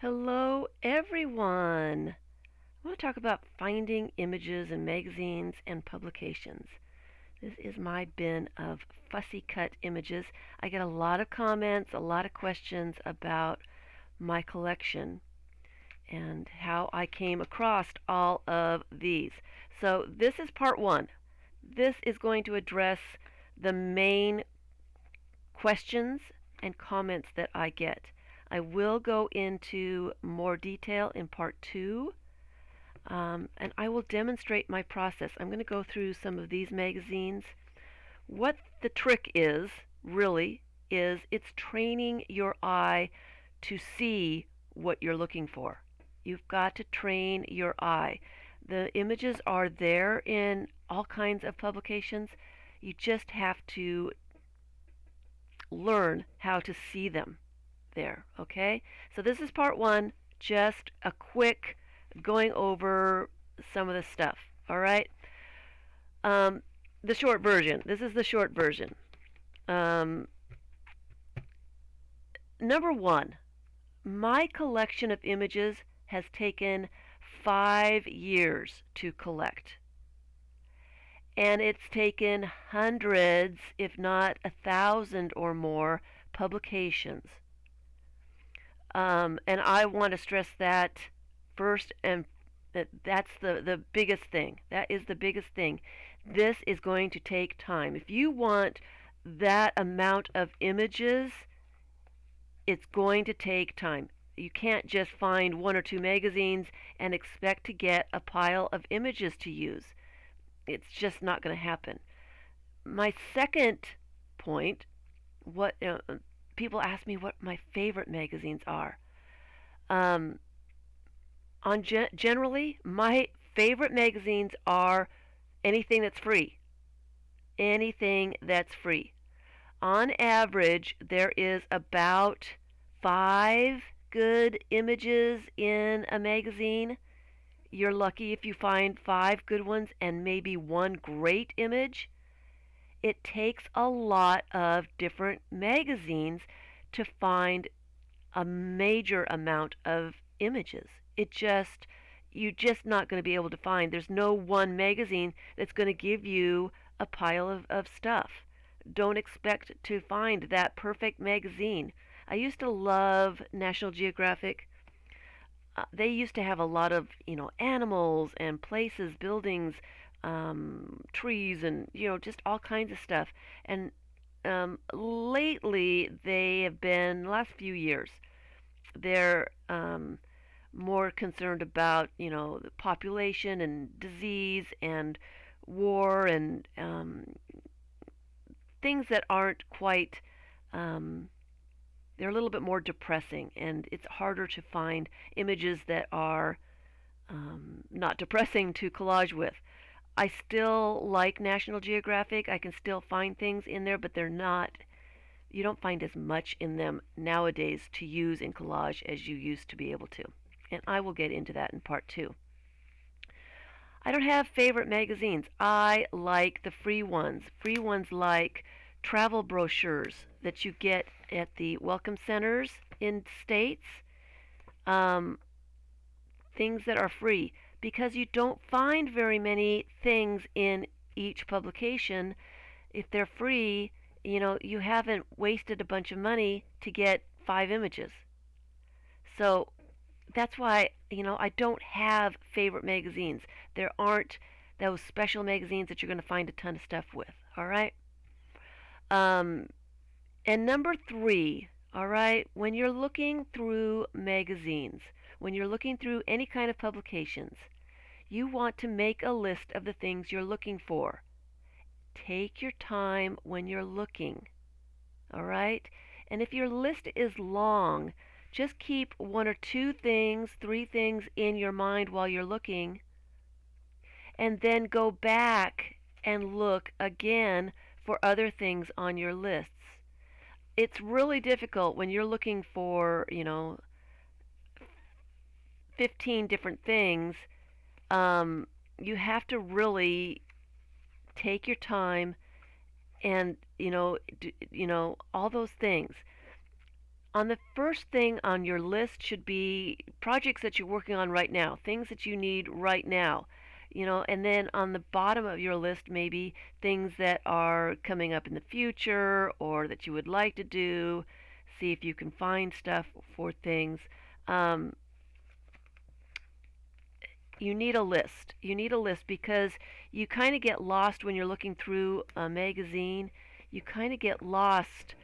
Hello, everyone. I want to talk about finding images in magazines and publications. This is my bin of fussy cut images. I get a lot of comments, a lot of questions about my collection and how I came across all of these. So this is part one. This is going to address the main questions and comments that I get. I will go into more detail in part two, and I will demonstrate my process. I'm going to go through some of these magazines. What the trick is, really, is it's training your eye to see what you're looking for. You've got to train your eye. The images are there in all kinds of publications. You just have to learn how to see them there, okay? So this is part one, just a quick going over some of the stuff, all right? The short version. This is the short version. Number one, my collection of images has taken 5 years to collect. And it's taken hundreds, if not 1,000 or more, publications. And I want to stress that first, and that's the biggest thing. That is the biggest thing. This is going to take time. If you want that amount of images, it's going to take time. You can't just find one or two magazines and expect to get a pile of images to use. It's just not going to happen. My second point, what people ask me what my favorite magazines are. Generally, my favorite magazines are anything that's free. Anything that's free. On average, there is about 5 good images in a magazine. You're lucky if you find 5 good ones and maybe one great image. It takes a lot of different magazines to find a major amount of images. You're just not going to be able to find. There's no one magazine that's going to give you a pile of stuff. Don't expect to find that perfect magazine. I used to love National Geographic. They used to have a lot of, animals and places, buildings, trees, and, just all kinds of stuff. And lately, they have been, last few years, they're more concerned about, the population and disease and war and things that aren't quite, they're a little bit more depressing, and it's harder to find images that are not depressing to collage with. I still like National Geographic. I can still find things in there, but they're not, you don't find as much in them nowadays to use in collage as you used to be able to. And I will get into that in part two. I don't have favorite magazines. I like the free ones. Free ones like travel brochures that you get at the welcome centers in states. Things that are free, because you don't find very many things in each publication. If they're free, you haven't wasted a bunch of money to get 5 images. So that's why, I don't have favorite magazines. There aren't those special magazines that you're going to find a ton of stuff with. All right. And number 3, all right, when you're looking through magazines, when you're looking through any kind of publications, you want to make a list of the things you're looking for. Take your time when you're looking. All right? And if your list is long, just keep 1 or 2 things, 3 things in your mind while you're looking, and then go back and look again for other things on your lists. It's really difficult when you're looking for, 15 different things. You have to really take your time and, all those things. On the first thing on your list should be projects that you're working on right now, things that you need right now. And then on the bottom of your list, maybe things that are coming up in the future or that you would like to do. See if you can find stuff for things. Um, you need a list. You need a list because you kind of get lost when you're looking through a magazine. You kind of get lost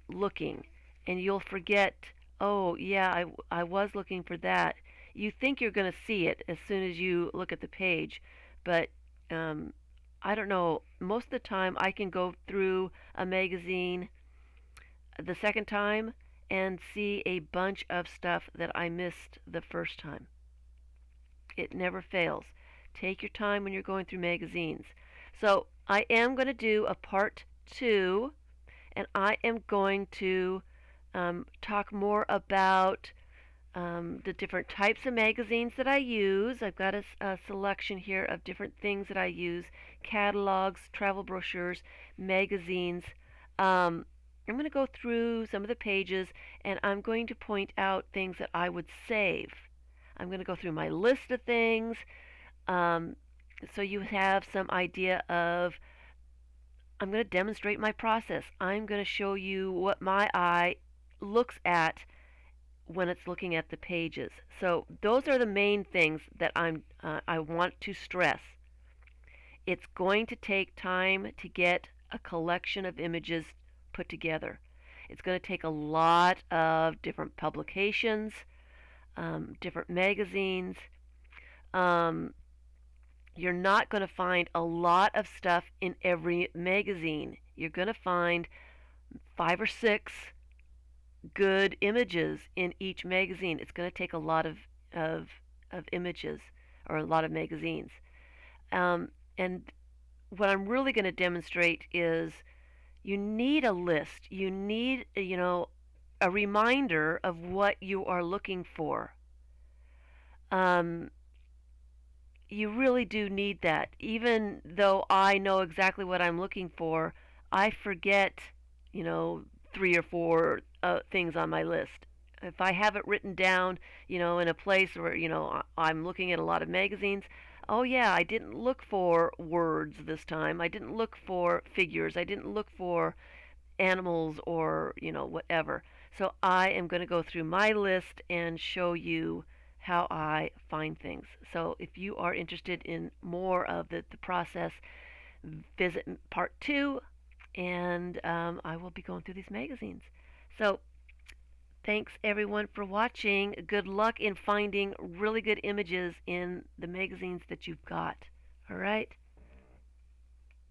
looking, and you'll forget, oh, yeah, I was looking for that. You think you're going to see it as soon as you look at the page, but um, I don't know. Most of the time, I can go through a magazine the second time and see a bunch of stuff that I missed the first time. It never fails. Take your time when you're going through magazines. So I am going to do a part two, and I am going to talk more about the different types of magazines that I use. I've got a selection here of different things that I use: catalogs, travel brochures, magazines. I'm going to go through some of the pages, and I'm going to point out things that I would save. I'm going to go through my list of things, um, so you have some idea of. I'm going to demonstrate my process. I'm going to show you what my eye looks at when it's looking at the pages. So those are the main things that I want to stress. It's going to take time to get a collection of images put together. It's going to take a lot of different publications, different magazines. Um, you're not going to find a lot of stuff in every magazine. You're going to find 5 or 6 good images in each magazine. It's going to take a lot of, of images or a lot of magazines. And what I'm really going to demonstrate is you need a list. You need, a reminder of what you are looking for. Um, you really do need that. Even though I know exactly what I'm looking for, I forget, you know, 3 or 4 things on my list. If I have it written down, in a place where, I'm looking at a lot of magazines, oh yeah, I didn't look for words this time. I didn't look for figures. I didn't look for animals or, whatever. So I am going to go through my list and show you how I find things. So if you are interested in more of the process, visit part 2, and I will be going through these magazines. So thanks everyone for watching. Good luck in finding really good images in the magazines that you've got. All right.